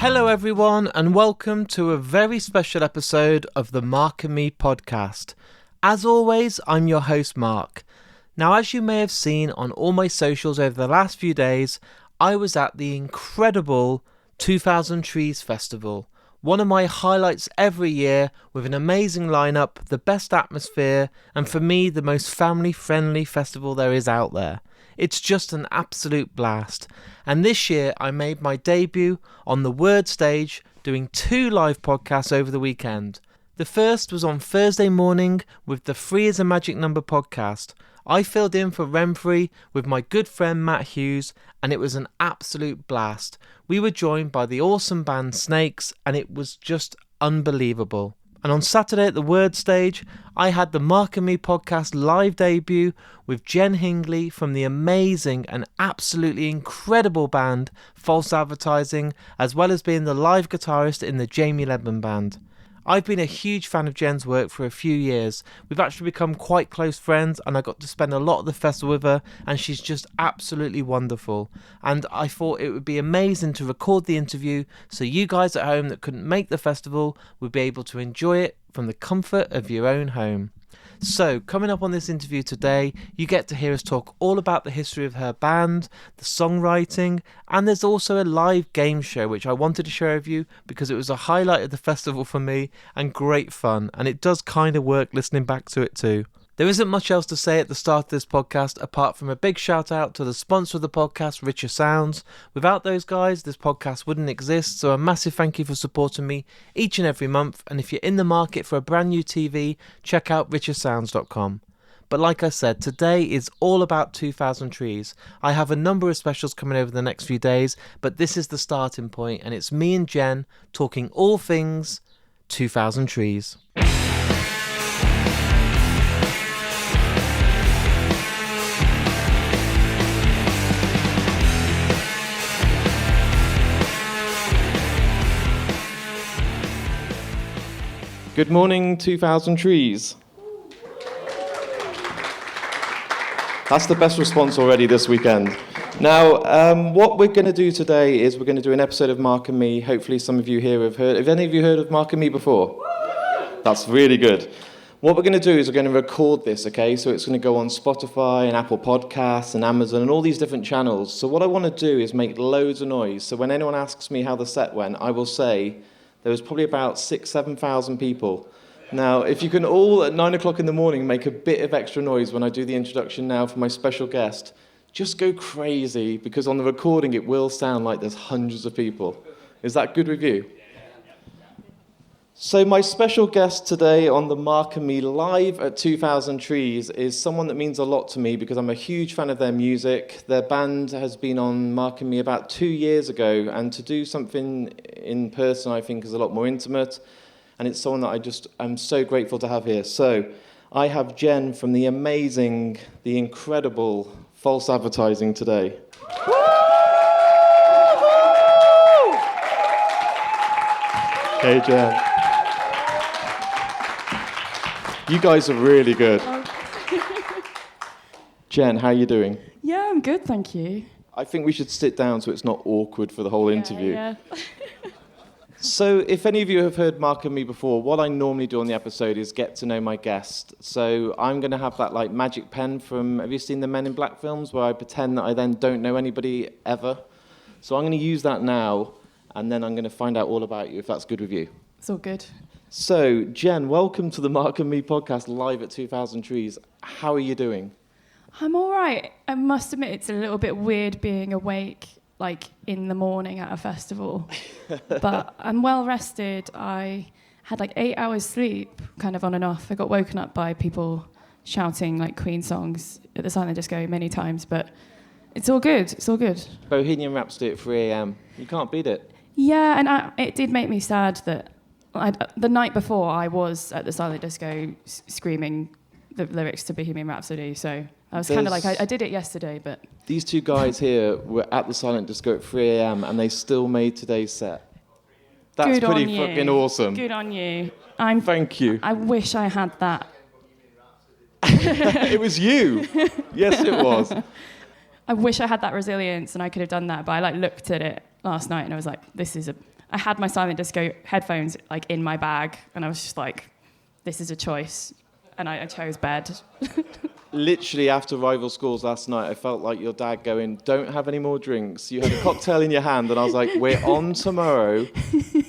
Hello everyone and welcome to a very special episode of the Mark and Me podcast. As always, I'm your host Mark. Now, as you may have seen on all my socials over the last few days, I was at the incredible 2000trees festival. One of my highlights every year, with an amazing lineup, the best atmosphere, and for me the most family friendly festival there is out there. It's just an absolute blast. And this year I made my debut on the Word stage, doing 2 live podcasts over the weekend. The first was on Thursday morning with the Free is a Magic Number podcast. I filled in for Renfrey with my good friend Matt Hughes, and it was an absolute blast. We were joined by the awesome band Snakes, and it was just unbelievable. And on Saturday at the Word stage, I had the Mark and Me podcast live debut with Jen Hingley from the amazing and absolutely incredible band False Advertising, as well as being the live guitarist in the Jamie Ledman band. I've been a huge fan of Jen's work for a few years. We've actually become quite close friends, and I got to spend a lot of the festival with her, and she's just absolutely wonderful. And I thought it would be amazing to record the interview so you guys at home that couldn't make the festival would be able to enjoy it from the comfort of your own home. So, coming up on this interview today, you get to hear us talk all about the history of her band, the songwriting, and there's also a live game show which I wanted to share with you because it was a highlight of the festival for me and great fun, and it does kind of work listening back to it too. There isn't much else to say at the start of this podcast apart from a big shout out to the sponsor of the podcast, Richer Sounds. Without those guys, this podcast wouldn't exist, so a massive thank you for supporting me each and every month. And if you're in the market for a brand new TV, check out richersounds.com. But like I said, today is all about 2000trees. I have a number of specials coming over the next few days, but this is the starting point, and it's me and Jen talking all things 2000trees. Good morning, 2000trees. That's the best response already this weekend. Now, what we're going to do today is we're going to do an episode of Mark and Me. Hopefully some of you here have heard. Have any of you heard of Mark and Me before? That's really good. What we're going to do is we're going to record this, okay? So it's going to go on Spotify and Apple Podcasts and Amazon and all these different channels. So what I want to do is make loads of noise. So when anyone asks me how the set went, I will say there was probably about 6,000-7,000 people. Now, if you can all at 9 o'clock in the morning make a bit of extra noise when I do the introduction now for my special guest, just go crazy, because on the recording it will sound like there's hundreds of people. Is that good with you? So my special guest today on the Mark and Me live at 2000trees is someone that means a lot to me because I'm a huge fan of their music. Their band has been on Mark and Me about 2 years ago, and to do something in person I think is a lot more intimate, and it's someone that I'm so grateful to have here. So I have Jen from the amazing, the incredible False Advertising today. Hey Jen. You guys are really good. Jen, how are you doing? Yeah, I'm good, thank you. I think we should sit down so it's not awkward for the whole interview. Yeah. So if any of you have heard Mark and Me before, what I normally do on the episode is get to know my guest. So I'm going to have that like magic pen from, have you seen the Men in Black films, where I pretend that I then don't know anybody ever? So I'm going to use that now, and then I'm going to find out all about you, if that's good with you. It's all good. So, Jen, welcome to the Mark and Me podcast live at 2000trees. How are you doing? I'm all right. I must admit it's a little bit weird being awake, like, in the morning at a festival. But I'm well rested. I had, 8 hours sleep, kind of on and off. I got woken up by people shouting, Queen songs at the silent disco many times, but it's all good. It's all good. Bohemian Rhapsody at 3 a.m. You can't beat it. Yeah, and it did make me sad that the night before I was at the silent disco screaming the lyrics to Bohemian Rhapsody, so I was kind of I did it yesterday, but... These two guys here were at the silent disco at 3 a.m. and they still made today's set. That's pretty fucking awesome. Good on you. Thank you. I wish I had that. It was you. Yes, it was. I wish I had that resilience and I could have done that, but I looked at it last night and I was like, this is I had my silent disco headphones like in my bag, and I was just like, this is a choice, and I chose bed. Literally after rival schools last night, I felt like your dad going, don't have any more drinks. You had a cocktail in your hand, and I was like, we're on tomorrow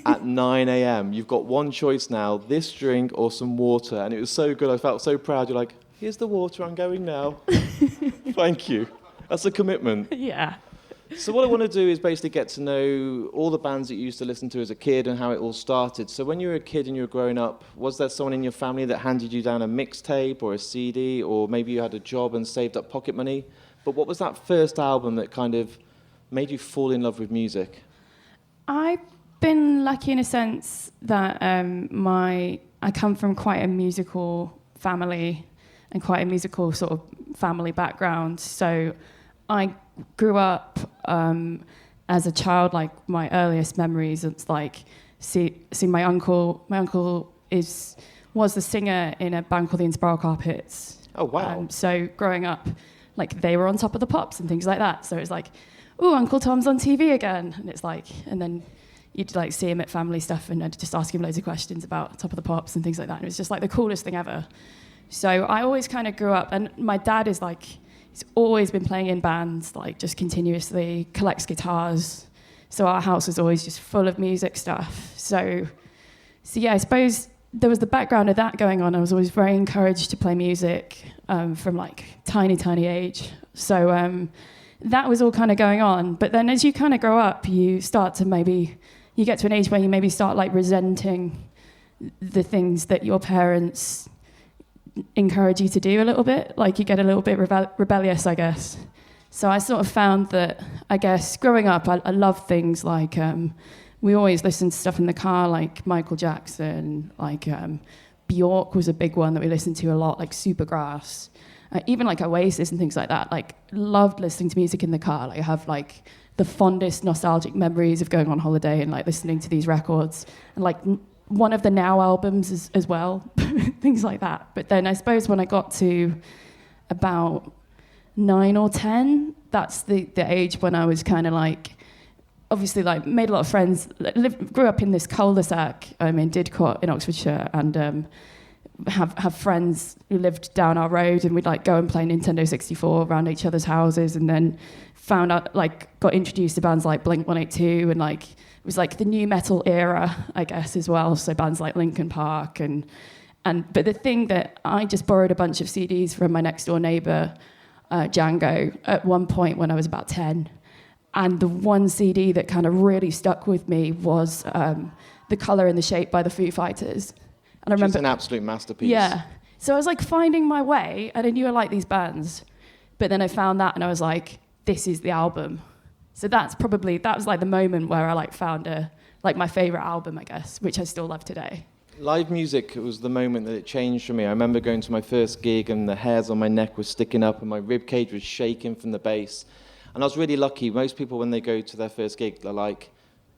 at 9 a.m. You've got one choice now, this drink or some water. And it was so good. I felt so proud. You're like, here's the water, I'm going now. Thank you. That's a commitment. Yeah. So what I want to do is basically get to know all the bands that you used to listen to as a kid and how it all started. So when you were a kid and you were growing up, was there someone in your family that handed you down a mixtape or a CD, or maybe you had a job and saved up pocket money? But what was that first album that kind of made you fall in love with music? I've been lucky in a sense that I come from quite a musical family and quite a musical sort of family background. So I grew up as a child, like my earliest memories, it's like see my uncle. My uncle was the singer in a band called the Inspiral Carpets. Oh, wow. So growing up, like they were on Top of the Pops and things like that. So it's like, oh, Uncle Tom's on TV again. And it's like, and then you'd like see him at family stuff and I'd just ask him loads of questions about Top of the Pops and things like that. And it was just like the coolest thing ever. So I always kind of grew up, and my dad is like, he's always been playing in bands, like just continuously, collects guitars. So our house was always just full of music stuff. So yeah, I suppose there was the background of that going on. I was always very encouraged to play music from like tiny age. So that was all kind of going on. But then as you kind of grow up, you start to you get to an age where you maybe start like resenting the things that your parents encourage you to do a little bit, like you get a little bit rebellious, I guess. So I sort of found that, I guess, growing up, I loved things like, we always listened to stuff in the car, like Michael Jackson, like Bjork was a big one that we listened to a lot, like Supergrass, even like Oasis and things like that. Like, loved listening to music in the car. Like, I have like the fondest nostalgic memories of going on holiday and like listening to these records, and like one of the Now albums as well, things like that. But then I suppose when I got to about 9 or 10, that's the age when I was kind of like, obviously like made a lot of friends, grew up in this cul-de-sac in Didcot in Oxfordshire, and have friends who lived down our road, and we'd like go and play Nintendo 64 around each other's houses, and then found out, like, got introduced to bands like Blink-182, and like it was like the new metal era, I guess, as well. So bands like Linkin Park but the thing that I just borrowed a bunch of CDs from my next door neighbor, Django, at one point when I was about 10. And the one CD that kind of really stuck with me was The Colour and the Shape by the Foo Fighters. And I remember, it's an absolute masterpiece. Yeah. So I was like finding my way, and I knew I liked these bands. But then I found that, and I was like, this is the album. So that was like the moment where I like found my favorite album, I guess, which I still love today. Live music was the moment that it changed for me. I remember going to my first gig and the hairs on my neck were sticking up and my rib cage was shaking from the bass. And I was really lucky. Most people, when they go to their first gig, they're like,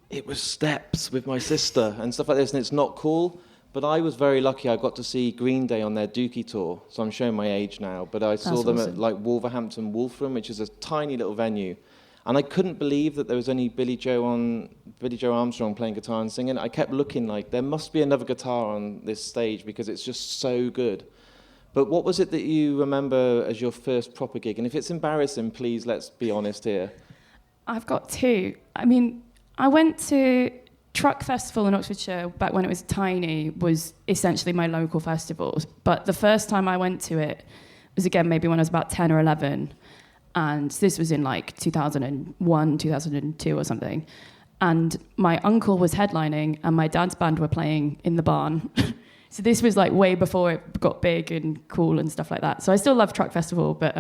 it was Steps with my sister and stuff like this, and it's not cool. But I was very lucky. I got to see Green Day on their Dookie tour. So I'm showing my age now. But I saw them at like Wolverhampton Wolfram, which is a tiny little venue. And I couldn't believe that there was only Billy Joe Armstrong playing guitar and singing. I kept looking like there must be another guitar on this stage because it's just so good. But what was it that you remember as your first proper gig? And if it's embarrassing, please, let's be honest here. I've got two. I mean, I went to Truck Festival in Oxfordshire back when it was tiny, was essentially my local festival. But the first time I went to it was, again, maybe when I was about 10 or 11. And this was in like 2001, 2002 or something. And my uncle was headlining and my dad's band were playing in the barn. So this was like way before it got big and cool and stuff like that. So I still love Truck Festival, but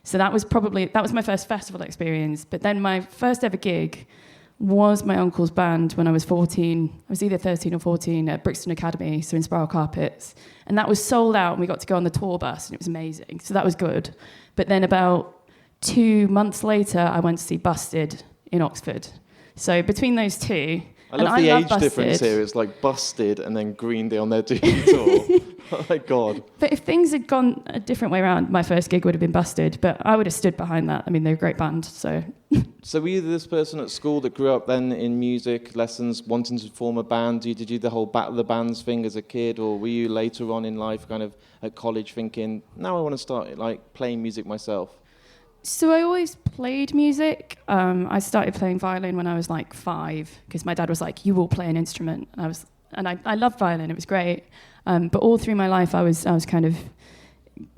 so that was my first festival experience. But then my first ever gig was my uncle's band when I was 14. I was either 13 or 14 at Brixton Academy, so in Spiral Carpets. And that was sold out and we got to go on the tour bus and it was amazing. So that was good. But then about 2 months later, I went to see Busted in Oxford. So between those two, I And love the age Busted. difference here. It's like Busted and then Green Day on their debut tour. Oh my God. But if things had gone a different way around, my first gig would have been Busted, but I would have stood behind that. I mean, they're a great band, so... So were you this person at school that grew up then in music lessons, wanting to form a band? Did you do the whole Battle of the Bands thing as a kid, or were you later on in life kind of at college thinking, now I want to start like playing music myself? So I always played music. I started playing violin when I was like 5, because my dad was like, you will play an instrument. And I loved violin, it was great. But all through my life, I was kind of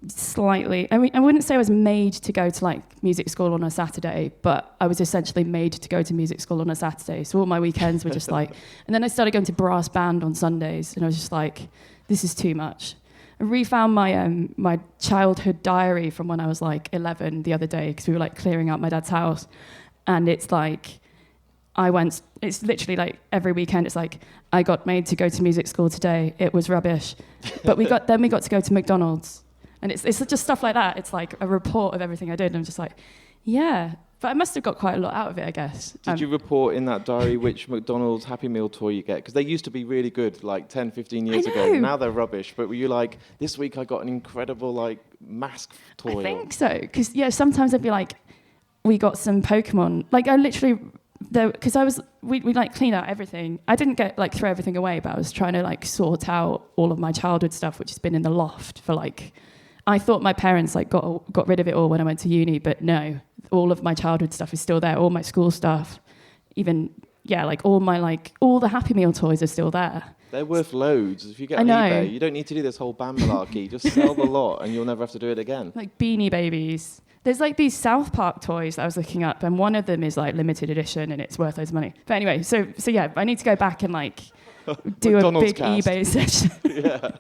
slightly, I mean, I wouldn't say I was made to go to like music school on a Saturday, but I was essentially made to go to music school on a Saturday. So all my weekends were just like, and then I started going to brass band on Sundays, and I was just like, this is too much. I refound my childhood diary from when I was like 11 the other day, because we were like clearing out my dad's house, and it's like, it's literally like every weekend it's like, I got made to go to music school today, it was rubbish, but we got to go to McDonald's. And it's just stuff like that. It's like a report of everything I did. And I'm just like, yeah. But I must have got quite a lot out of it, I guess. Did you report in that diary which McDonald's Happy Meal toy you get? Because they used to be really good like 10, 15 years ago. Now they're rubbish. But were you like, this week I got an incredible like mask toy? I think so. Because, yeah, sometimes I'd be like, we got some Pokemon. Like, I literally... Because we like clean out everything. I didn't throw everything away, but I was trying to like sort out all of my childhood stuff, which has been in the loft for like... I thought my parents like got rid of it all when I went to uni, but no, all of my childhood stuff is still there. All my school stuff, even all the Happy Meal toys are still there. They're worth loads. If you get on eBay, you don't need to do this whole band malarkey. Just sell the lot, and you'll never have to do it again. Like Beanie Babies. There's like these South Park toys that I was looking up, and one of them is like limited edition, and it's worth loads of money. But anyway, so yeah, I need to go back and like do a big cast. eBay session. Yeah.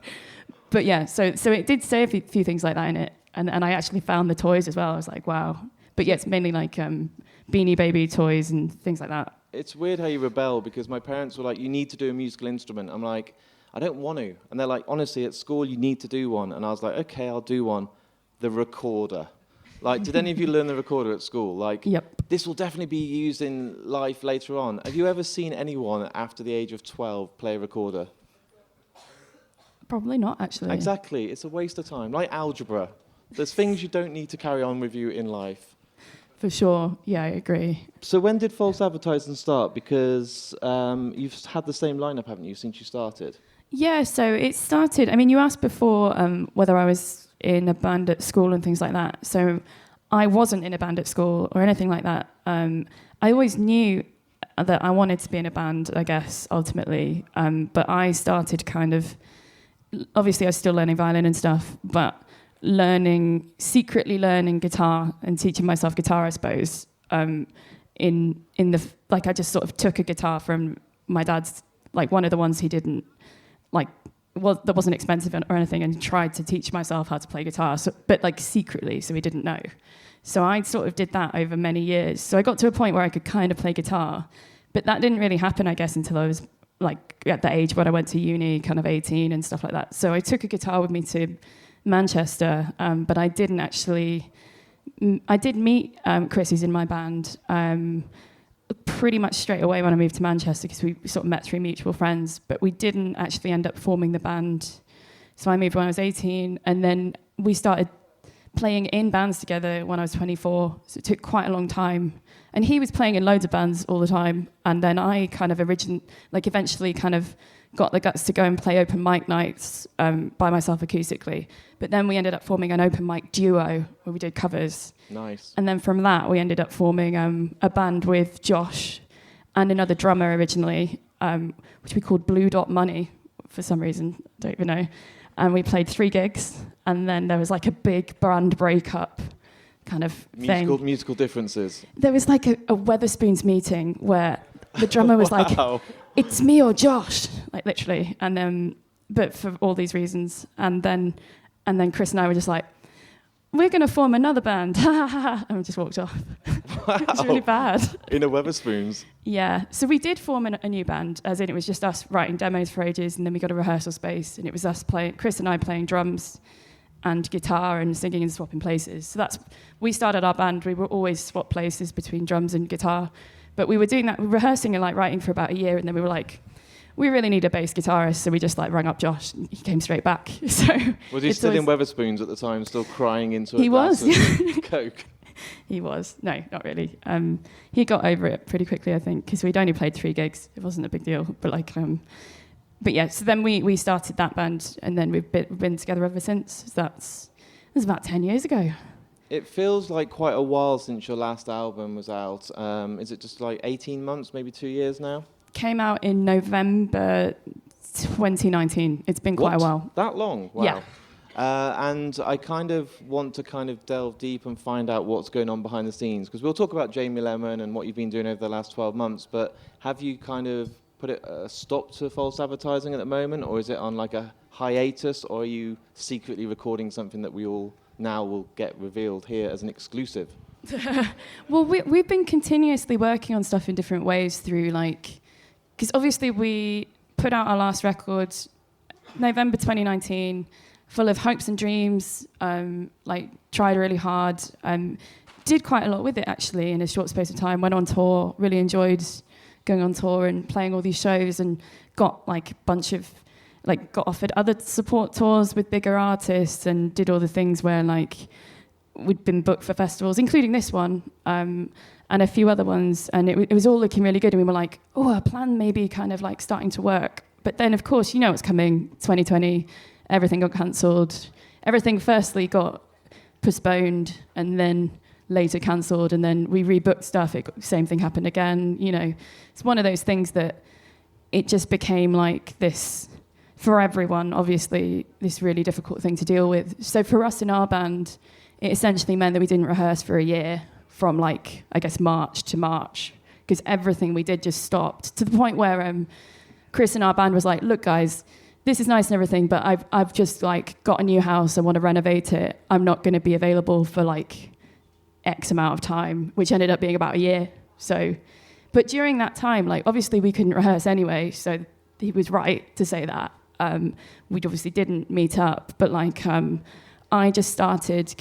But yeah, so it did say a few things like that in it, and I actually found the toys as well. I was like, wow. But yeah, it's mainly like Beanie Baby toys and things like that. It's weird how you rebel, because my parents were like, you need to do a musical instrument. I'm like, I don't want to. And they're like, honestly, at school you need to do one. And I was like, okay, I'll do one. The recorder. Like, did any of you learn the recorder at school? Like, yep. This will definitely be used in life later on. Have you ever seen anyone after the age of 12 play a recorder? Probably not, actually. Exactly. It's a waste of time. Like algebra. There's things you don't need to carry on with you in life. For sure. Yeah, I agree. So when did False Advertising start? Because you've had the same lineup, haven't you, since you started? Yeah, so it started... I mean, you asked before whether I was in a band at school and things like that. So I wasn't in a band at school or anything like that. I always knew that I wanted to be in a band, I guess, ultimately. But I started kind of... Obviously, I was still learning violin and stuff, but secretly learning guitar and teaching myself guitar, I suppose. I just sort of took a guitar from my dad's, like one of the ones he didn't like, that wasn't expensive or anything, and tried to teach myself how to play guitar, but like secretly, so he didn't know. So I sort of did that over many years. So I got to a point where I could kind of play guitar, but that didn't really happen, I guess, until I was like at the age when I went to uni, kind of 18 and stuff like that. So I took a guitar with me to Manchester, but I didn't actually... I did meet Chris, who's in my band, pretty much straight away when I moved to Manchester, because we sort of met through mutual friends, but we didn't actually end up forming the band. So I moved when I was 18, and then we started playing in bands together when I was 24, so it took quite a long time. And he was playing in loads of bands all the time, and then I kind of eventually kind of got the guts to go and play open mic nights by myself acoustically. But then we ended up forming an open mic duo where we did covers. Nice. And then from that, we ended up forming a band with Josh and another drummer originally, which we called Blue Dot Money for some reason, don't even know. And we played 3 gigs, and then there was like a big band breakup kind of thing. Musical differences. There was like a Weatherspoons meeting where the drummer was wow. like, it's me or Josh, like literally. And then, but for all these reasons. And then Chris and I were just like, we're going to form another band. And we just walked off. Wow. It was really bad. In a Weatherspoons. Yeah. So we did form a new band, as in it was just us writing demos for ages, and then we got a rehearsal space, and it was us playing, Chris and I playing drums and guitar and singing and swapping places. So we started our band, we were always swap places between drums and guitar. But we were doing that, rehearsing and like writing for about a year, and then we were like, we really need a bass guitarist, so we just like rang up Josh, and he came straight back. So was he still in Weatherspoons at the time, still crying into a was glass of Coke? He was. No, not really. He got over it pretty quickly, I think, because we'd only played 3 gigs. It wasn't a big deal. But yeah, so then we started that band, and then we've been together ever since. So that was about 10 years ago. It feels like quite a while since your last album was out. Is it just like 18 months, maybe 2 years now? Came out in November 2019. It's been quite a while. That long? Wow. Yeah. And I kind of want to kind of delve deep and find out what's going on behind the scenes, because we'll talk about Jamie Lemon and what you've been doing over the last 12 months, but have you kind of put a stop to false advertising at the moment, or is it on like a hiatus, or are you secretly recording something that we all now will get revealed here as an exclusive? Well, we've been continuously working on stuff in different ways through because obviously we put out our last record November 2019, full of hopes and dreams, tried really hard, did quite a lot with it actually in a short space of time, went on tour, really enjoyed going on tour and playing all these shows, and got got offered other support tours with bigger artists, and did all the things where we'd been booked for festivals, including this one, and a few other ones, and it was all looking really good, and we were like, oh, our plan may be kind of starting to work. But then, of course, you know what's coming, 2020, everything got cancelled. Everything firstly got postponed and then later cancelled, and then we rebooked stuff. Same thing happened again. You know, it's one of those things that it just became like this, for everyone, obviously, this really difficult thing to deal with. So for us in our band, it essentially meant that we didn't rehearse for a year from March to March, because everything we did just stopped, to the point where Chris in our band was like, look guys, this is nice and everything, but I've just got a new house, I want to renovate it. I'm not going to be available for X amount of time, which ended up being about a year. So, but during that time, obviously we couldn't rehearse anyway, so he was right to say that. We obviously didn't meet up, but I just started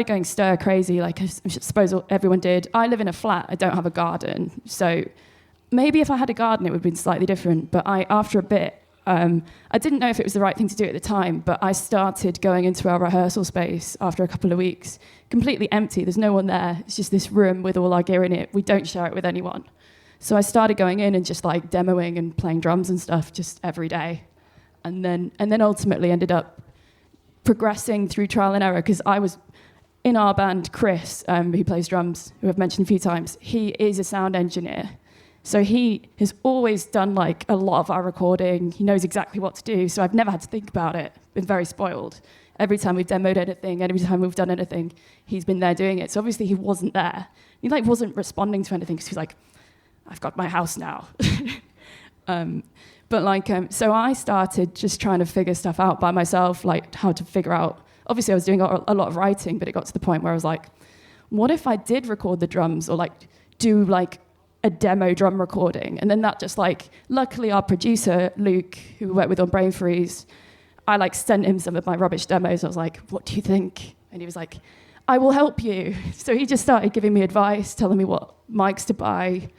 going stir crazy, I suppose everyone did. I live in a flat, I don't have a garden, so maybe if I had a garden it would have been slightly different, but after a bit, I didn't know if it was the right thing to do at the time, but I started going into our rehearsal space after a couple of weeks, completely empty, there's no one there, it's just this room with all our gear in it, we don't share it with anyone. So I started going in and just demoing and playing drums and stuff just every day, and then ultimately ended up progressing through trial and error, because I was in our band, Chris, who plays drums, who I've mentioned a few times, he is a sound engineer. So he has always done a lot of our recording. He knows exactly what to do. So I've never had to think about it. Been very spoiled. Every time we've demoed anything, every time we've done anything, he's been there doing it. So obviously he wasn't there. He wasn't responding to anything, because he was like, I've got my house now. So I started just trying to figure stuff out by myself, how to figure out. Obviously I was doing a lot of writing, but it got to the point where I was like, what if I did record the drums, or do a demo drum recording? And then that just luckily our producer, Luke, who we worked with on Brain Freeze, I sent him some of my rubbish demos. I was like, what do you think? And he was like, I will help you. So he just started giving me advice, telling me what mics to buy.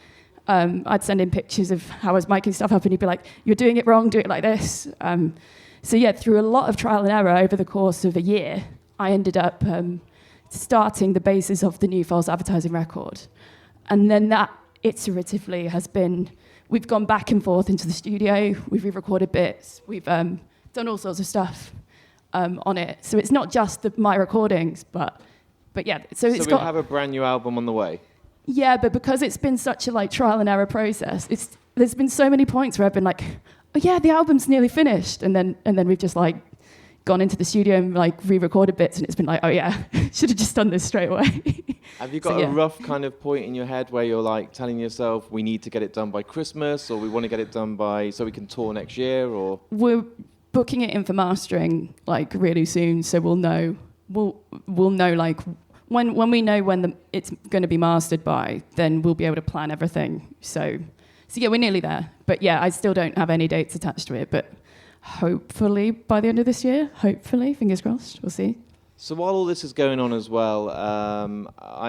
I'd send him pictures of how I was miking stuff up, and he'd be like, you're doing it wrong, do it like this. So yeah, through a lot of trial and error over the course of a year, I ended up starting the basis of the new false advertising record. And then that iteratively we've gone back and forth into the studio, we've re-recorded bits, we've done all sorts of stuff on it. So it's not just my recordings, but yeah. So we have a brand new album on the way. Yeah, but because it's been such a trial and error process, there's been so many points where I've been like, oh yeah, the album's nearly finished, and then we've just gone into the studio and re-recorded bits, and it's been like, oh yeah, should have just done this straight away. Have you got a rough kind of point in your head where you're telling yourself, we need to get it done by Christmas, or we want to get it done so we can tour next year, or? We're booking it in for mastering really soon, so we'll know when we know when it's going to be mastered by, then we'll be able to plan everything. So yeah, we're nearly there. But yeah, I still don't have any dates attached to it, but hopefully by the end of this year, hopefully, fingers crossed, we'll see. So while all this is going on as well,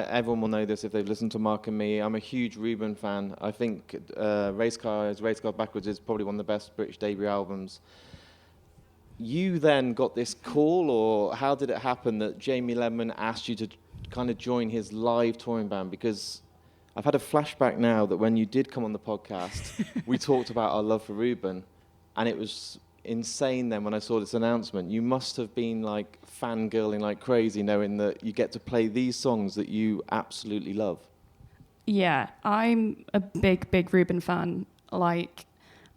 everyone will know this if they've listened to Mark and Me. I'm a huge Reuben fan. I think Race Car Backwards is probably one of the best British debut albums. You then got this call, or how did it happen that Jamie Lemon asked you to kind of join his live touring band? Because I've had a flashback now that when you did come on the podcast, we talked about our love for Reuben, and it was insane then when I saw this announcement. You must have been like fangirling like crazy knowing that you get to play these songs that you absolutely love. Yeah, I'm a big Reuben fan. Like,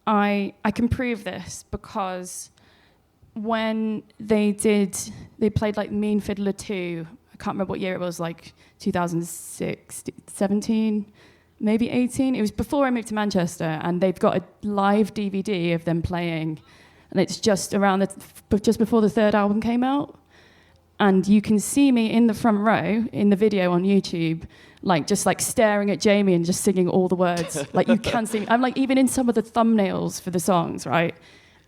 I can prove this because when they played like Mean Fiddler 2, I can't remember what year it was, like 2006, 17, maybe 18. It was before I moved to Manchester, and they've got a live DVD of them playing, and it's just before the third album came out. And you can see me in the front row in the video on YouTube, like just like staring at Jamie and just singing all the words. Like you can see me. I'm like even in some of the thumbnails for the songs, right?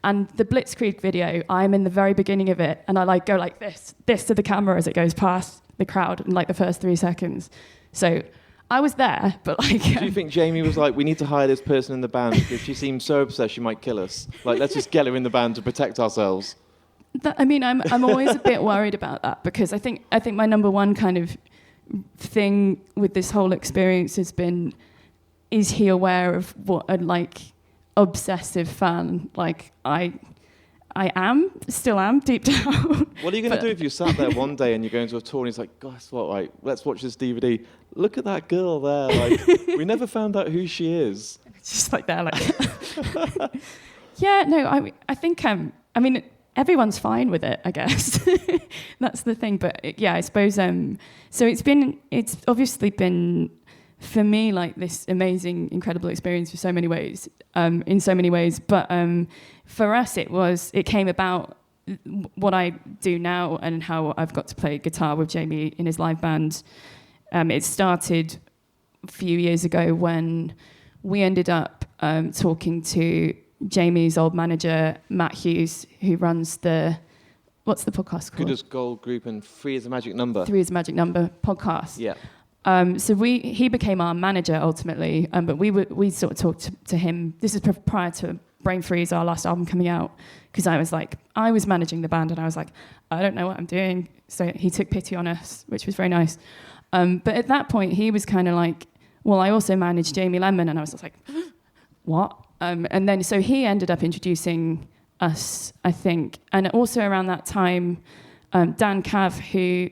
And the Blitzkrieg video, I'm in the very beginning of it, and I like go like this to the camera as it goes past the crowd in like the first 3 seconds. So I was there, but like... Do you think Jamie was like, we need to hire this person in the band because she seems so obsessed she might kill us? Like, let's just get her in the band to protect ourselves. I'm always a bit worried about that because I think my number one kind of thing with this whole experience has been, is he aware of what a like obsessive fan like I still am deep down. What are you going to do if you sat there one day and you're going to a tour and he's like, guess what, right, let's watch this DVD. Look at that girl there. Like, we never found out who she is. It's just like that. Like, yeah, no, I think, everyone's fine with it, I guess. That's the thing. But yeah, I suppose, so it's obviously been, for me, like this amazing, incredible experience for so many ways, in so many ways. But for us, it came about what I do now and how I've got to play guitar with Jamie in his live band. It started a few years ago when we ended up talking to Jamie's old manager, Matt Hughes, who runs what's the podcast called? Good as Gold Group and Three is a Magic Number. Three is a Magic Number podcast. Yeah. So he became our manager ultimately, but we sort of talked to him. This is prior to Brain Freeze, our last album coming out, because I was managing the band and I was like, I don't know what I'm doing. So he took pity on us, which was very nice. But at that point, he was kind of like, well, I also manage Jamie Lemon, and I was just like, what? And then so he ended up introducing us, I think, and also around that time, Dan Cav, who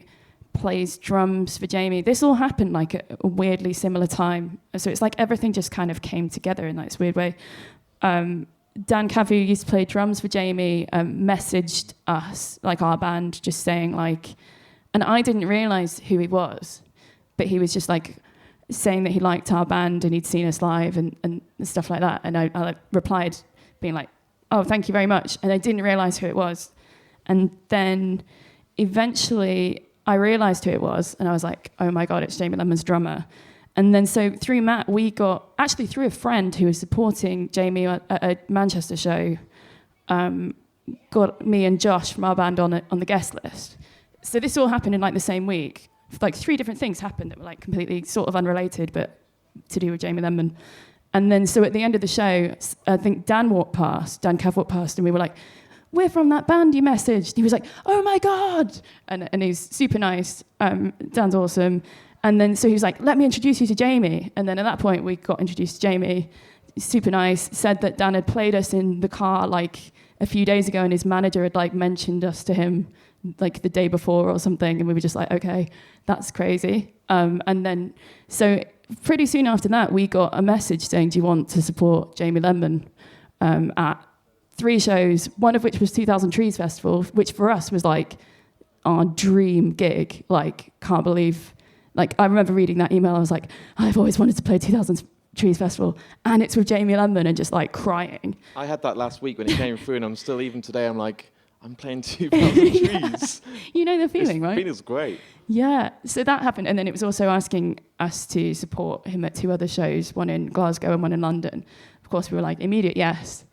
plays drums for Jamie. This all happened like at a weirdly similar time. So it's like everything just kind of came together in like this weird way. Dan Cav, who used to play drums for Jamie, messaged us, like our band, just saying like, and I didn't realise who he was, but he was just like saying that he liked our band and he'd seen us live and stuff like that. And I like, replied being like, oh, thank you very much. And I didn't realise who it was. And then eventually I realised who it was, and I was like, oh my God, it's Jamie Lemon's drummer. And then so through Matt, actually through a friend who was supporting Jamie at a Manchester show, got me and Josh from our band on the guest list. So this all happened in like the same week. Like 3 different things happened that were like completely sort of unrelated, but to do with Jamie Lemon. And then so at the end of the show, I think Dan Cav walked past, and we were like, we're from that band you messaged. He was like, oh my God. And he's super nice. Dan's awesome. And then so he was like, let me introduce you to Jamie. And then at that point, we got introduced to Jamie. Super nice. Said that Dan had played us in the car like a few days ago, and his manager had like mentioned us to him like the day before or something. And we were just like, okay, that's crazy. And then so pretty soon after that, we got a message saying, do you want to support Jamie Lemon at 3 shows, one of which was 2000trees Festival, which for us was like our dream gig. Like, can't believe, like, I remember reading that email. I was like, I've always wanted to play 2000trees Festival, and it's with Jamie Lemon, and just like crying. I had that last week when it came through, and I'm still, even today, I'm like, I'm playing 2000trees. Yeah. You know the feeling, right? The feeling's great. Yeah, so that happened, and then it was also asking us to support him at 2 other shows, one in Glasgow and one in London. Of course, we were like, immediate yes.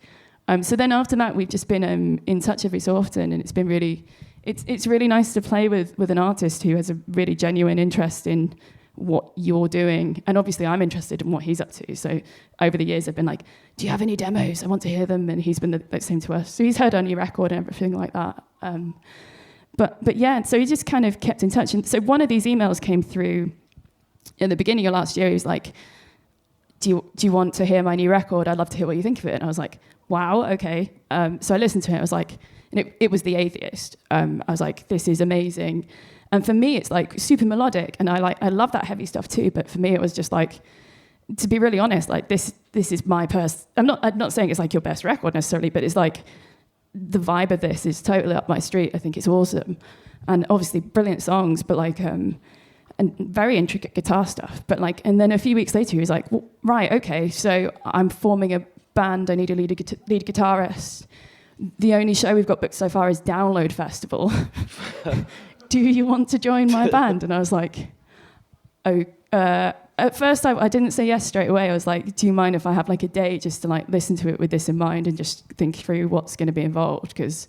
So then after that, we've just been in touch every so often, and it's been really, it's really nice to play with an artist who has a really genuine interest in what you're doing. And obviously I'm interested in what he's up to. So over the years I've been like, do you have any demos? I want to hear them. And he's been the same to us. So he's heard our new record and everything like that. But yeah, so he just kind of kept in touch. And so one of these emails came through in the beginning of last year. He was like, do you want to hear my new record? I'd love to hear what you think of it. And I was like, wow, okay. So I listened to it. I was like, and it was The Atheist. I was like, this is amazing. And for me, it's like super melodic, and I love that heavy stuff too. But for me, it was just like, to be really honest, like this is my I'm not saying it's like your best record necessarily, but it's like the vibe of this is totally up my street. I think it's awesome, and obviously brilliant songs, but like and very intricate guitar stuff. But like, and then a few weeks later, he was like, well, right, okay, so I'm forming a band. I need a lead guitarist. The only show we've got booked so far is Download Festival. Do you want to join my band? And I was like, oh, at first I didn't say yes straight away. I was like, do you mind if I have like a day just to like listen to it with this in mind and just think through what's going to be involved? Because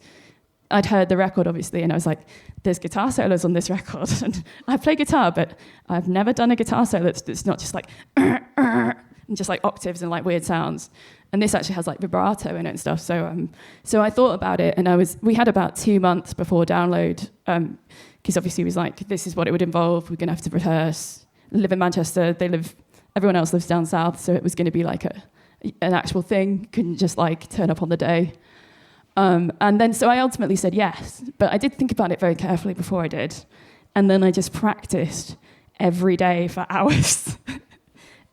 I'd heard the record, obviously, and I was like, there's guitar solos on this record. And I play guitar, but I've never done a guitar solo that's not just like, and just like octaves and like weird sounds. And this actually has like vibrato in it and stuff. So I thought about it, and we had about 2 months before Download, because obviously he was like, this is what it would involve. We're going to have to rehearse. I live in Manchester. Everyone else lives down south. So it was going to be like an actual thing. Couldn't just like turn up on the day. And then, so I ultimately said yes. But I did think about it very carefully before I did. And then I just practiced every day for hours.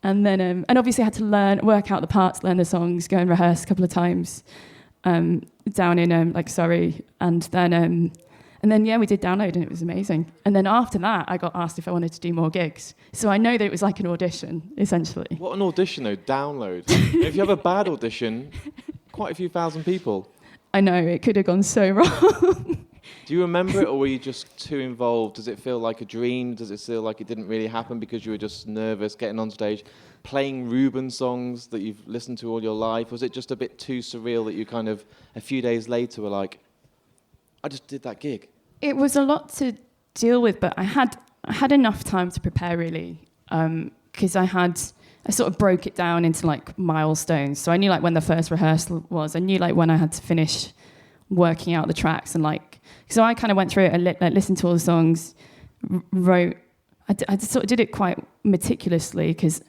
And then, and obviously I had to work out the parts, learn the songs, go and rehearse a couple of times down in like Surrey. And then, yeah, we did Download, and it was amazing. And then after that, I got asked if I wanted to do more gigs. So I know that it was like an audition, essentially. What an audition, though, Download. If you have a bad audition, quite a few thousand people. I know, it could have gone so wrong. Do you remember it, or were you just too involved? Does it feel like a dream? Does it feel like it didn't really happen because you were just nervous getting on stage, playing Reuben songs that you've listened to all your life? Was it just a bit too surreal that you kind of, a few days later, were like, I just did that gig? It was a lot to deal with, but I had enough time to prepare, really, because I sort of broke it down into like milestones. So I knew like when the first rehearsal was. I knew like when I had to finish working out the tracks, and like, so I kind of went through it and listened to all the songs, wrote. I sort of did it quite meticulously because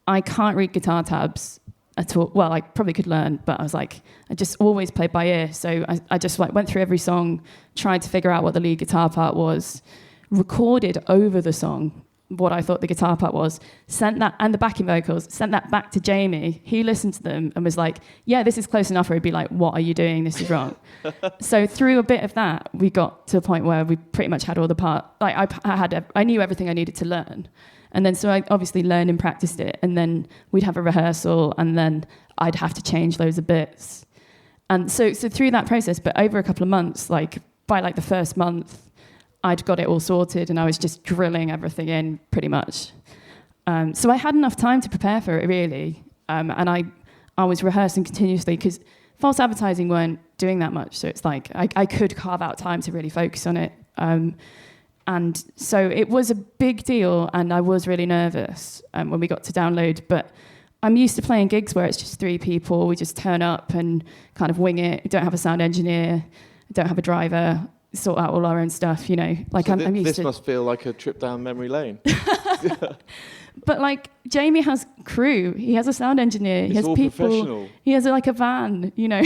I can't read guitar tabs at all. Well, I probably could learn, but I was like, I just always played by ear. So I just like went through every song, tried to figure out what the lead guitar part was, recorded over the song what I thought the guitar part was, sent that, and the backing vocals, sent that back to Jamie. He listened to them and was like, yeah, this is close enough. Or he'd be like, what are you doing? This is wrong. So through a bit of that, we got to a point where we pretty much had all the part. Like I knew everything I needed to learn. And then so I obviously learned and practiced it. And then we'd have a rehearsal, and then I'd have to change loads of bits. And so through that process, but over a couple of months, like by like the first month, I'd got it all sorted, and I was just drilling everything in pretty much. So I had enough time to prepare for it, really. And I was rehearsing continuously because false advertising weren't doing that much. So it's like I could carve out time to really focus on it. And so it was a big deal, and I was really nervous when we got to Download. But I'm used to playing gigs where it's just 3 people. We just turn up and kind of wing it. We don't have a sound engineer. Don't have a driver. Sort out all our own stuff, you know. Like so I'm used to. This must feel like a trip down memory lane. But like Jamie has crew. He has a sound engineer. He has all people. Professional. He has like a van. You know,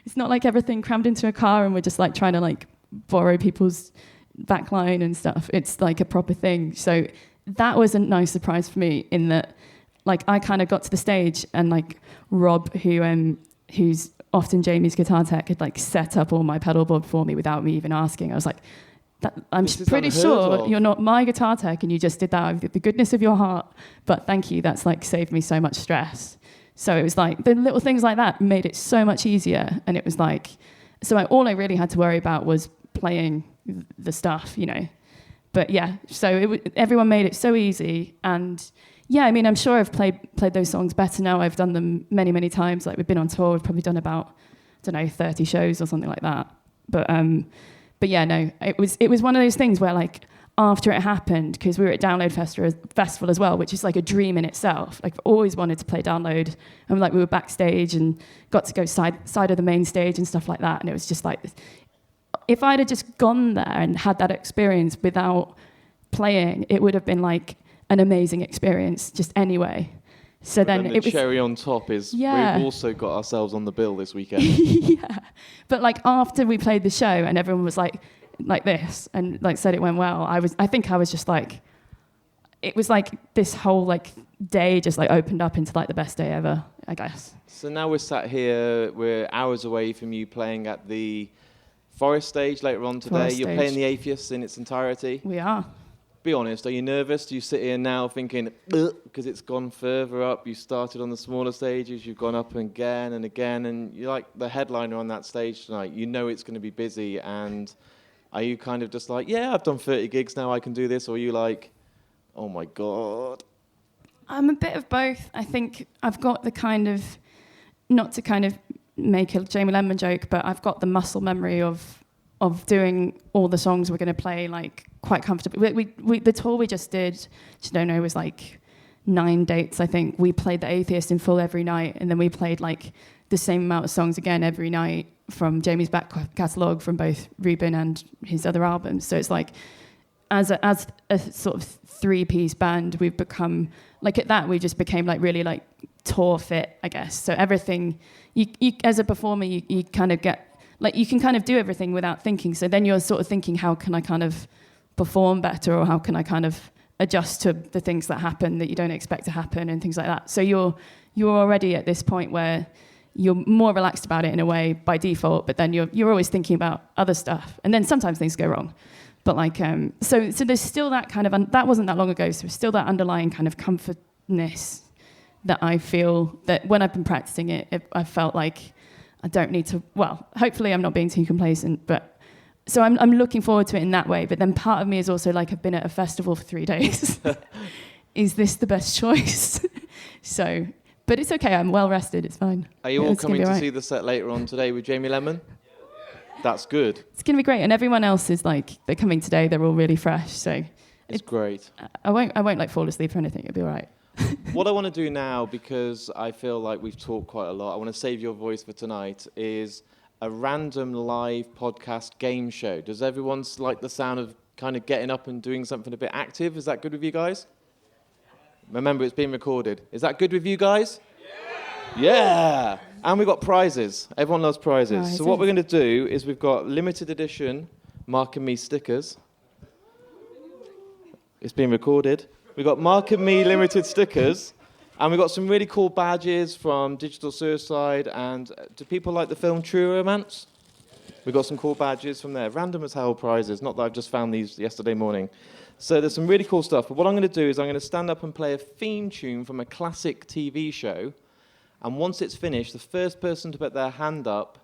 it's not like everything crammed into a car and we're just like trying to like borrow people's backline and stuff. It's like a proper thing. So that was a nice surprise for me in that, like, I kind of got to the stage and like Rob, who's often Jamie's guitar tech, had like set up all my pedal board for me without me even asking. I was like, I'm pretty sure you're not my guitar tech and you just did that with the goodness of your heart, but thank you, that's like saved me so much stress. So it was like the little things like that made it so much easier. And it was like, so all I really had to worry about was playing the stuff, you know. But yeah, so everyone made it so easy. And yeah, I mean, I'm sure I've played those songs better now. I've done them many, many times. Like, we've been on tour. We've probably done about, don't know, 30 shows or something like that. But yeah, no, it was one of those things where like after it happened, because we were at Download Festival as well, which is like a dream in itself. Like I've always wanted to play Download, and like we were backstage and got to go side of the main stage and stuff like that. And it was just like, if I'd have just gone there and had that experience without playing, it would have been like an amazing experience just anyway. So then the it was cherry on top is we've also got ourselves on the bill this weekend. yeah, but like after we played the show and everyone was like this and like said it went well, I think I was just like, it was like this whole like day just like opened up into like the best day ever, I guess. So now we're sat here, we're hours away from you playing at the Forest stage later on today. Forest You're stage. playing the Atheists in its entirety. We are. Be honest, are you nervous? Do you sit here now thinking, because it's gone further up, you started on the smaller stages, you've gone up again, and you're like the headliner on that stage tonight. You know it's going to be busy, and are you kind of just like, yeah, I've done 30 gigs now, I can do this, or are you like, oh my God? I'm a bit of both. I think I've got the kind of, not to kind of make a Jamie Lemon joke, but I've got the muscle memory of doing all the songs we're going to play like quite comfortably. We the tour we just did, which I don't know, was like 9 dates, I think. We played The Atheist in full every night, and then we played like the same amount of songs again every night from Jamie's back catalogue from both Reuben and his other albums. So it's like, as a sort of 3-piece band, we've become, like at that, we just became like really like tour fit, I guess. So everything, you as a performer, you kind of get, like you can kind of do everything without thinking. So then you're sort of thinking, how can I kind of perform better, or how can I kind of adjust to the things that happen that you don't expect to happen and things like that. So you're already at this point where you're more relaxed about it in a way by default, but then you're always thinking about other stuff. And then sometimes things go wrong. But like, so there's still that kind of, that wasn't that long ago, so there's still that underlying kind of comfortness that I feel that when I've been practicing it, I felt like I don't need to, well, hopefully I'm not being too complacent, but so I'm looking forward to it in that way. But then part of me is also like, I've been at a festival for 3 days. Is this the best choice? So, but it's okay, I'm well rested, it's fine. Are you all It's gonna coming be to right. see the set later on today with Jamie Lemon? That's good. It's going to be great. And everyone else is like, they're coming today, they're all really fresh. So It's great. I won't like fall asleep or anything, it'll be all right. What I want to do now, because I feel like we've talked quite a lot, I want to save your voice for tonight, is a random live podcast game show. Does everyone like the sound of kind of getting up and doing something a bit active? Is that good with you guys? Remember, it's being recorded. Is that good with you guys? Yeah! And we've got prizes. Everyone loves prizes. So what we're going to do is we've got limited edition Mark and Me stickers. It's being recorded. We've got Mark and Me limited stickers. And we've got some really cool badges from Digital Suicide. And do people like the film True Romance? We've got some cool badges from there. Random as hell prizes. Not that I've just found these yesterday morning. So there's some really cool stuff. But what I'm going to do is I'm going to stand up and play a theme tune from a classic TV show. And once it's finished, the first person to put their hand up,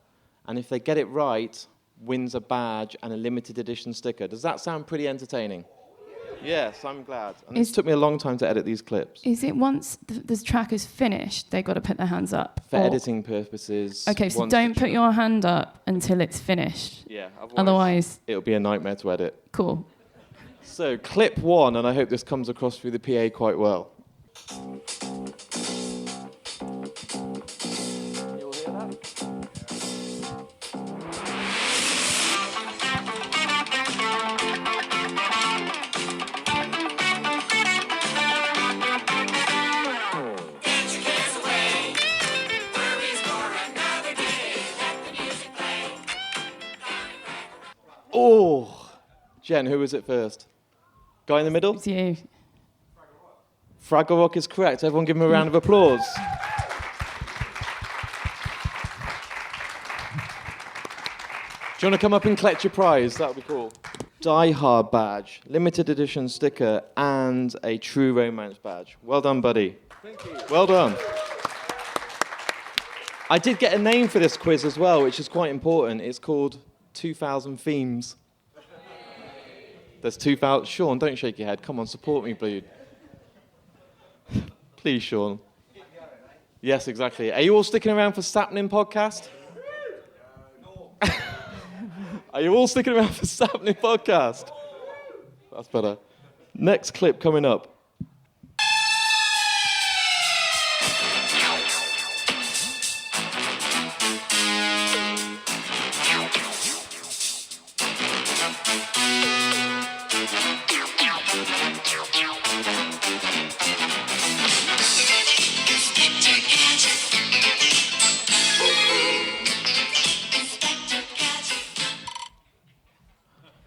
and if they get it right, wins a badge and a limited edition sticker. Does that sound pretty entertaining? Yes, I'm glad. And it took me a long time to edit these clips. Is it once the track is finished, they've got to put their hands up? For editing purposes. Okay, so don't put your hand up until it's finished. Yeah, Otherwise it'll be a nightmare to edit. Cool. So, clip 1, and I hope this comes across through the PA quite well. You'll hear that? Oh, Jen, who was it first? Guy in the middle? It's you. Fraggle Rock is correct. Everyone give him a round of applause. Do you want to come up and collect your prize? That would be cool. Die Hard badge, limited edition sticker, and a True Romance badge. Well done, buddy. Thank you. Well done. I did get a name for this quiz as well, which is quite important. It's called 2000 Themes. There's 2,000. Sean, don't shake your head. Come on, support me, please. Please, Sean. Yes, exactly. Are you all sticking around for Sapnin podcast? Are you all sticking around for the Sapling podcast? That's better. Next clip coming up.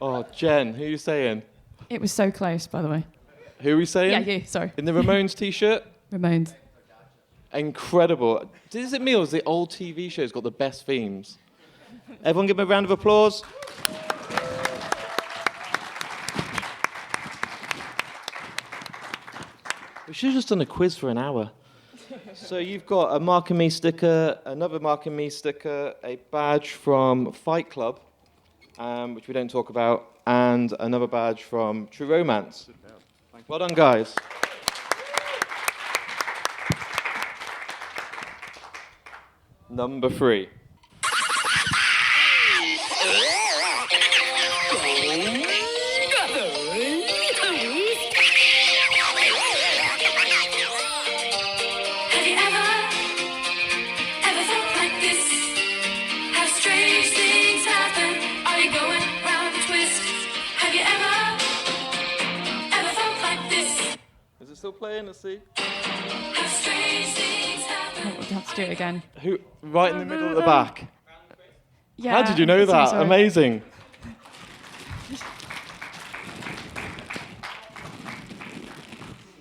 Oh, Jen, who are you saying? It was so close, by the way. Who are we saying? Yeah, you, sorry. In the Ramones t-shirt? Ramones. Incredible. Is it me or is the old TV shows got the best themes? Everyone give me a round of applause. We should have just done a quiz for an hour. So you've got a Mark and Me sticker, another Mark and Me sticker, a badge from Fight Club, which we don't talk about, and another badge from True Romance. Well done, guys. Number 3. Still playing? Let's see. Oh, we'll have to do it again. Who? Right in the middle at the back. Yeah. How did you know that? Sorry. Amazing.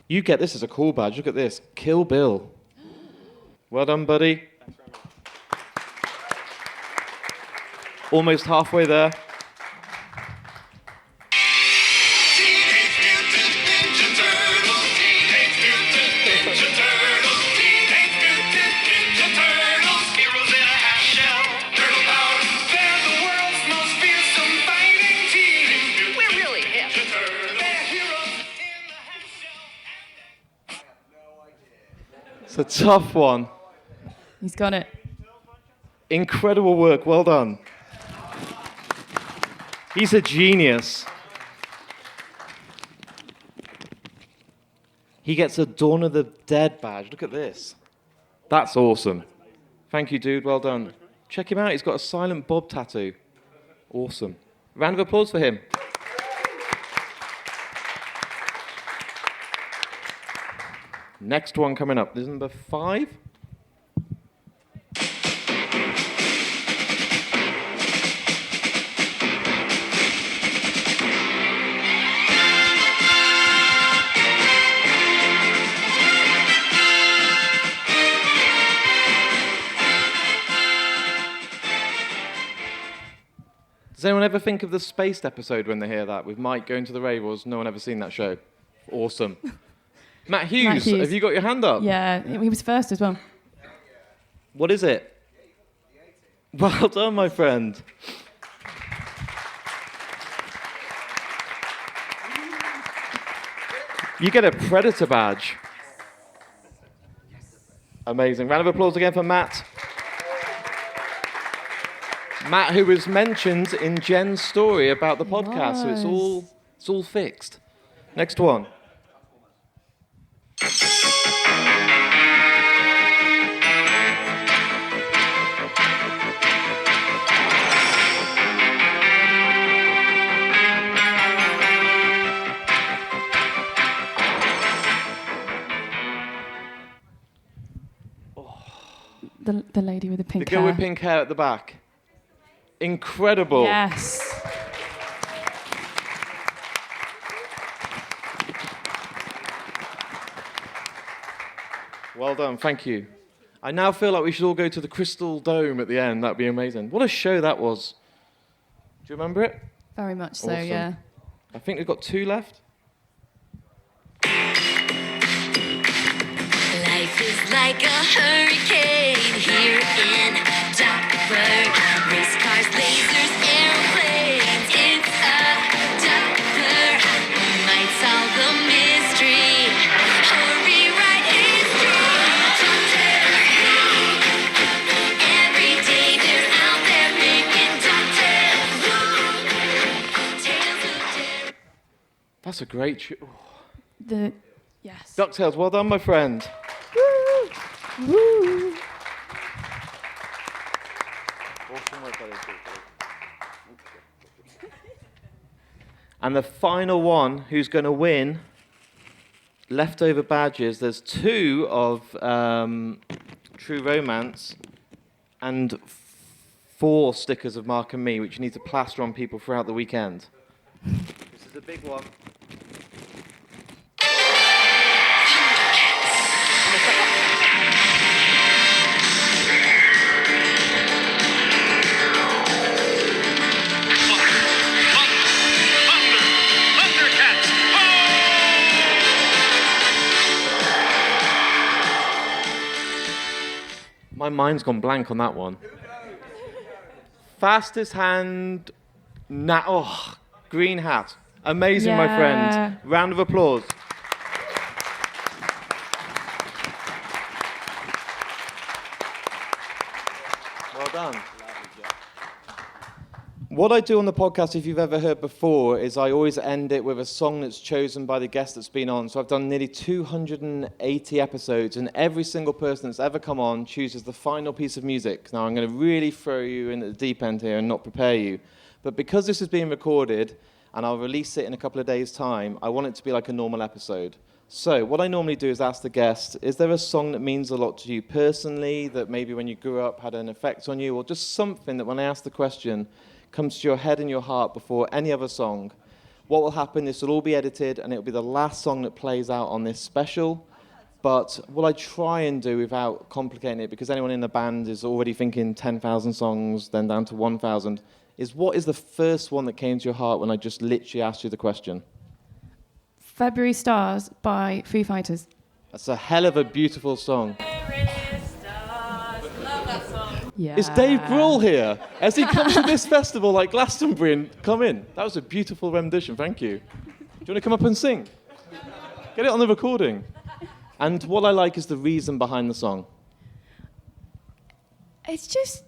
You get this as a cool badge. Look at this. Kill Bill. Well done, buddy. Almost halfway there. It's a tough one. He's got it. Incredible work. Well done. He's a genius. He gets a Dawn of the Dead badge. Look at this. That's awesome. Thank you, dude. Well done. Check him out. He's got a Silent Bob tattoo. Awesome. Round of applause for him. Next one coming up. This is number 5. Does anyone ever think of the Spaced episode when they hear that, with Mike going to the rave, or has no one ever seen that show? Awesome. Matt Hughes, have you got your hand up? Yeah, he was first as well. What is it? Well done, my friend. You get a Predator badge. Amazing. Round of applause again for Matt. Matt, who was mentioned in Jen's story about the podcast, so it's all fixed. Next one. The lady with the pink hair. The girl with pink hair at the back. Incredible. Yes. Well done, thank you. I now feel like we should all go to the Crystal Dome at the end. That'd be amazing. What a show that was. Do you remember it? Very much so, Awesome. yeah. I think we've got 2 left. Life is like a hurricane here in Duckburg. Race cars, lasers, airplanes. It's a Duckburg. Might solve the mystery or rewrite history. Every day they're out there making Duckburg. That's a great Yes. DuckTales, well done, my friend. Woo. And the final one, who's going to win leftover badges, there's 2 of True Romance and 4 stickers of Mark and Me, which you need to plaster on people throughout the weekend. This is a big one. My mind's gone blank on that one. Fastest hand, green hat. Amazing, my friend. Round of applause. Well done. What I do on the podcast, if you've ever heard before, is I always end it with a song that's chosen by the guest that's been on. So I've done nearly 280 episodes, and every single person that's ever come on chooses the final piece of music. Now, I'm going to really throw you in at the deep end here and not prepare you. But because this is being recorded, and I'll release it in a couple of days' time, I want it to be like a normal episode. So what I normally do is ask the guest, is there a song that means a lot to you personally, that maybe when you grew up had an effect on you, or just something that when I ask the question comes to your head and your heart before any other song? What will happen, this will all be edited, and it'll be the last song that plays out on this special. But what I try and do without complicating it, because anyone in the band is already thinking 10,000 songs, then down to 1,000, is what is the first one that came to your heart when I just literally asked you the question? February Stars by Foo Fighters. That's a hell of a beautiful song. Yeah. Is Dave Grohl here? Has he come to this festival like Glastonbury and come in? That was a beautiful rendition, thank you. Do you want to come up and sing? Get it on the recording. And what I like is the reason behind the song. It's just,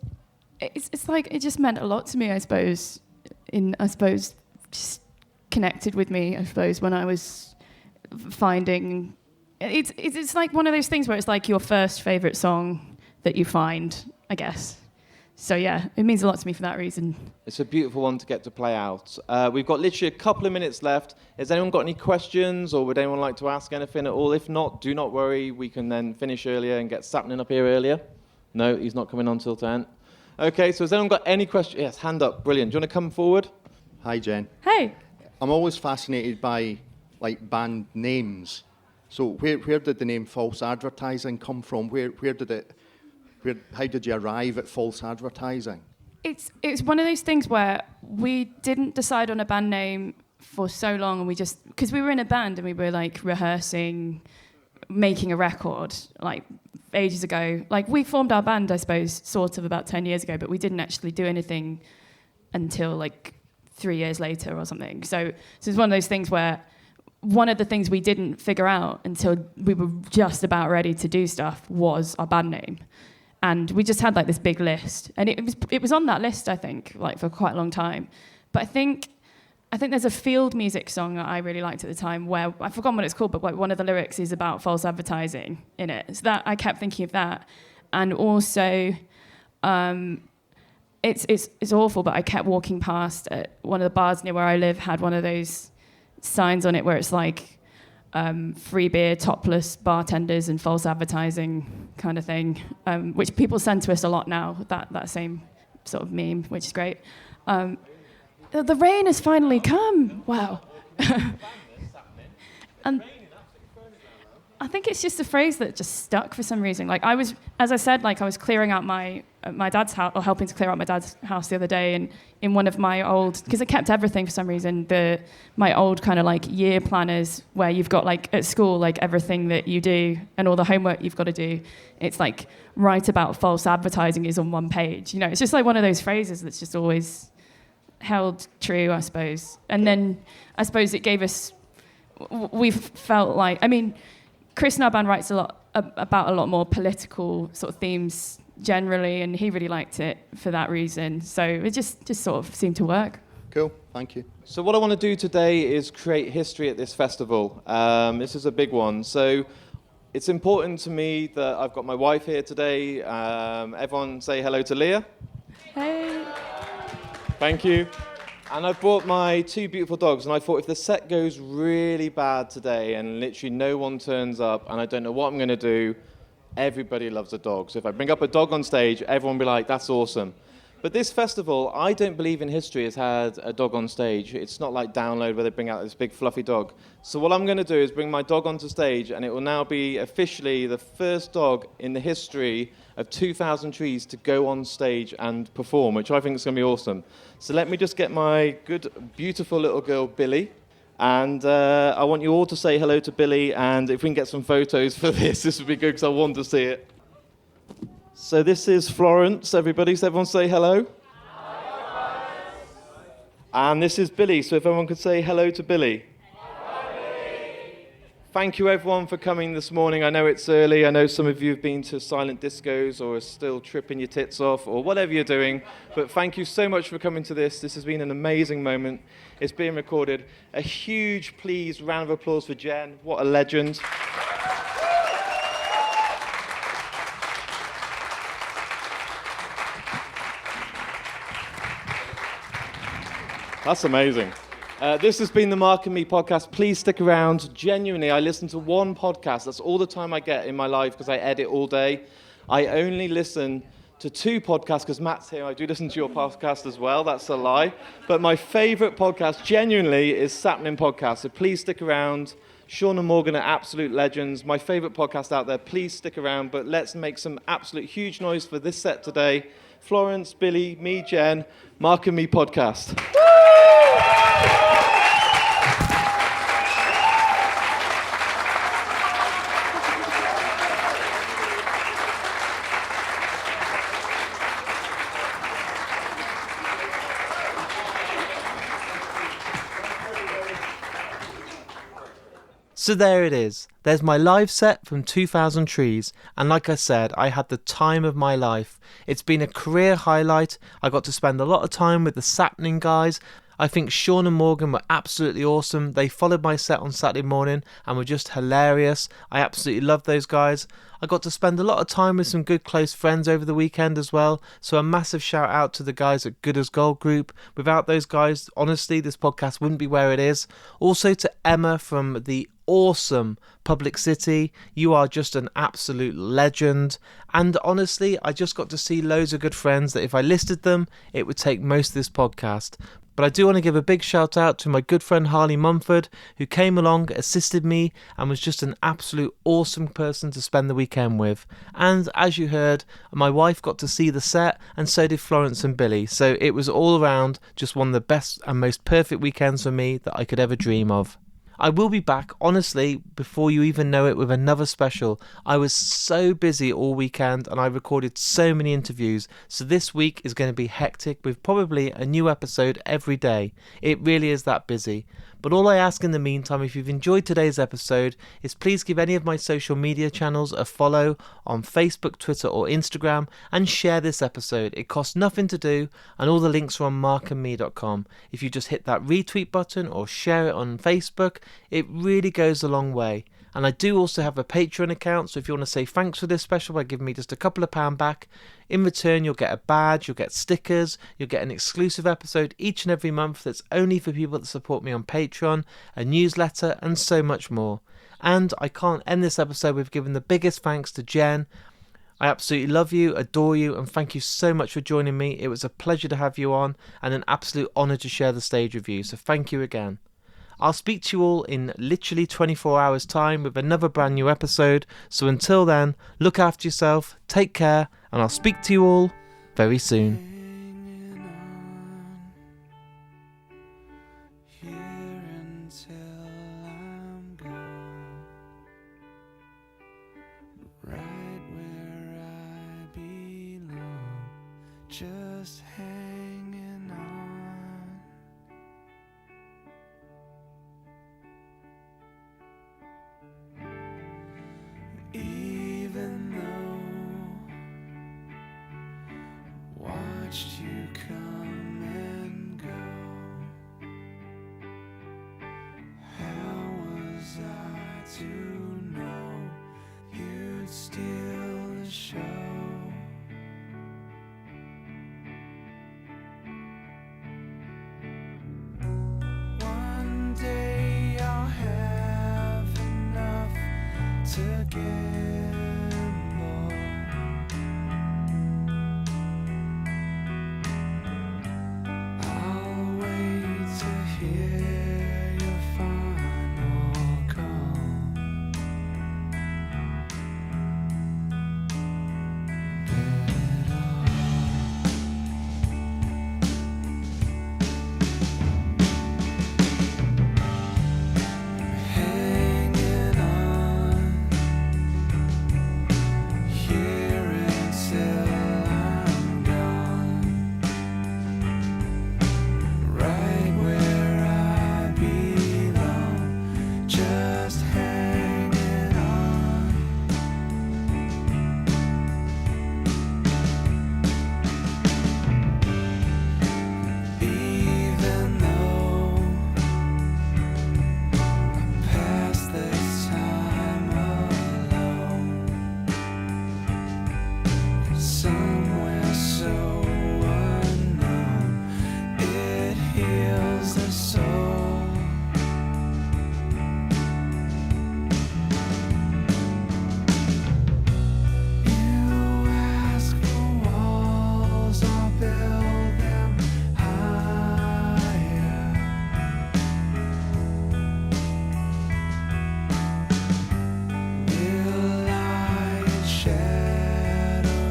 it's like, it just meant a lot to me, I suppose. Just connected with me, I suppose, when I was finding, it's like one of those things where it's like your first favourite song that you find, I guess. So yeah, it means a lot to me for that reason. It's a beautiful one to get to play out. We've got literally a couple of minutes left. Has anyone got any questions, or would anyone like to ask anything at all? If not, do not worry. We can then finish earlier and get Sapnin up here earlier. No, he's not coming on till 10. Okay, so has anyone got any questions? Yes, hand up. Brilliant. Do you want to come forward? Hi, Jen. Hey. I'm always fascinated by band names. So where did the name False Advertising come from? How did you arrive at False Advertising? It's one of those things where we didn't decide on a band name for so long, and we just, because we were in a band and we were like rehearsing, making a record like ages ago. Like we formed our band, I suppose, sort of about 10 years ago, but we didn't actually do anything until like 3 years later or something. So it's one of those things where one of the things we didn't figure out until we were just about ready to do stuff was our band name. And we just had like this big list, and it was on that list, I think, like for quite a long time. But I think there's a field music song that I really liked at the time where I've forgotten what it's called, but like one of the lyrics is about false advertising in it. So that I kept thinking of that, and also it's awful, but I kept walking past at one of the bars near where I live had one of those signs on it where it's like free beer, topless bartenders, and false advertising kind of thing, which people send to us a lot now, that same sort of meme, which is great. The rain has finally come. Wow. And I think it's just a phrase that just stuck for some reason. Like I was clearing out my dad's house, or helping to clear out my dad's house the other day, and in one of my old, because I kept everything for some reason, my old kind of like year planners where you've got like at school like everything that you do and all the homework you've got to do. It's like write about false advertising is on one page. You know, it's just like one of those phrases that's just always held true, I suppose. And then I suppose it gave us, we've felt like, I mean, Chris in our band writes a lot about a lot more political sort of themes generally, and he really liked it for that reason. So it just sort of seemed to work. Cool, thank you. So what I want to do today is create history at this festival. This is a big one. So it's important to me that I've got my wife here today. Everyone say hello to Leah. Hey. Thank you. And I brought my two beautiful dogs, and I thought if the set goes really bad today and literally no one turns up and I don't know what I'm going to do, everybody loves a dog. So if I bring up a dog on stage, everyone will be like, that's awesome. But this festival, I don't believe in history, has had a dog on stage. It's not like Download where they bring out this big fluffy dog. So what I'm going to do is bring my dog onto stage, and it will now be officially the first dog in the history of 2000 Trees to go on stage and perform, which I think is going to be awesome. So let me just get my good, beautiful little girl, Billy. And I want you all to say hello to Billy, and if we can get some photos for this would be good because I want to see it. So this is Florence, everybody. So everyone say hello. Hi. And this is Billy. So if everyone could say hello to Billy. Hi, Billy. Thank you, everyone, for coming this morning. I know it's early. I know some of you have been to silent discos or are still tripping your tits off or whatever you're doing. But thank you so much for coming to this. This has been an amazing moment. It's being recorded. A huge, please, round of applause for Jen. What a legend. That's amazing. This has been the Mark and Me podcast. Please stick around. Genuinely, I listen to one podcast. That's all the time I get in my life because I edit all day. I only listen to two podcasts because Matt's here. I do listen to your podcast as well. That's a lie. But my favorite podcast, genuinely, is Sapling Podcast. So please stick around. Sean and Morgan are absolute legends. My favorite podcast out there. Please stick around. But let's make some absolute huge noise for this set today. Florence, Billy, me, Jen, Mark and Me podcast. So there it is. There's my live set from 2000 Trees, and like I said, I had the time of my life. It's been a career highlight. I got to spend a lot of time with the Sapling guys. I think Sean and Morgan were absolutely awesome. They followed my set on Saturday morning and were just hilarious. I absolutely love those guys. I got to spend a lot of time with some good close friends over the weekend as well. So a massive shout out to the guys at Good as Gold Group. Without those guys, honestly, this podcast wouldn't be where it is. Also to Emma from the awesome Public City. You are just an absolute legend. And honestly, I just got to see loads of good friends that if I listed them, it would take most of this podcast. But I do want to give a big shout out to my good friend Harley Mumford, who came along, assisted me, and was just an absolute awesome person to spend the weekend with. And as you heard, my wife got to see the set, and so did Florence and Billy. So it was all around just one of the best and most perfect weekends for me that I could ever dream of. I will be back, honestly, before you even know it, with another special. I was so busy all weekend and I recorded so many interviews, so this week is going to be hectic with probably a new episode every day. It really is that busy. But all I ask in the meantime, if you've enjoyed today's episode, is please give any of my social media channels a follow on Facebook, Twitter or Instagram, and share this episode. It costs nothing to do, and all the links are on markandme.com. If you just hit that retweet button or share it on Facebook, it really goes a long way. And I do also have a Patreon account, so if you want to say thanks for this special by giving me just a couple of pound back, in return you'll get a badge, you'll get stickers, you'll get an exclusive episode each and every month that's only for people that support me on Patreon, a newsletter, and so much more. And I can't end this episode with giving the biggest thanks to Jen. I absolutely love you, adore you, and thank you so much for joining me. It was a pleasure to have you on, and an absolute honour to share the stage with you, so thank you again. I'll speak to you all in literally 24 hours time with another brand new episode. So until then, look after yourself, take care, and I'll speak to you all very soon. Just hanging on. Even though watched you come and go.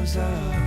was a